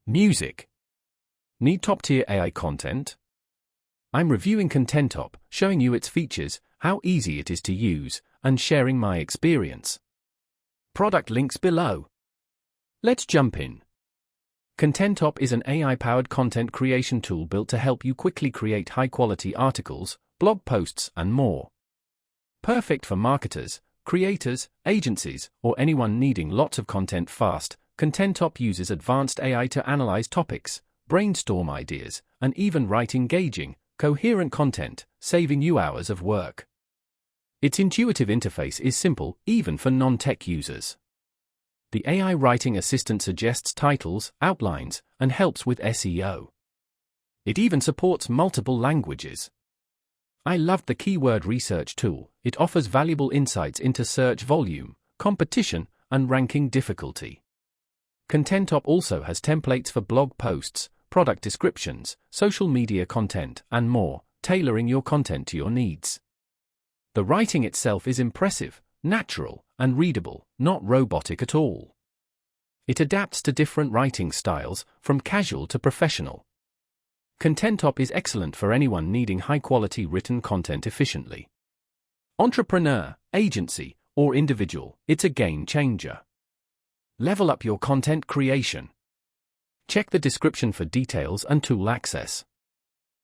Music. Need top-tier AI content? I'm reviewing Contentop, showing you its features, how easy it is to use, and sharing my experience. Product links below. Let's jump in. Contentop is an AI-powered content creation tool built to help you quickly create high-quality articles, blog posts, and more. Perfect for marketers, creators, agencies, or anyone needing lots of content fast, Contentop uses advanced AI to analyze topics, brainstorm ideas, and even write engaging, coherent content, saving you hours of work. Its intuitive interface is simple, even for non-tech users. The AI writing assistant suggests titles, outlines, and helps with SEO. It even supports multiple languages. I loved the keyword research tool. It offers valuable insights into search volume, competition, and ranking difficulty. Contentop also has templates for blog posts, product descriptions, social media content, and more, tailoring your content to your needs. The writing itself is impressive, natural, and readable, not robotic at all. It adapts to different writing styles, from casual to professional. Contentop is excellent for anyone needing high-quality written content efficiently. Entrepreneur, agency, or individual, it's a game changer. Level up your content creation. Check the description for details and tool access.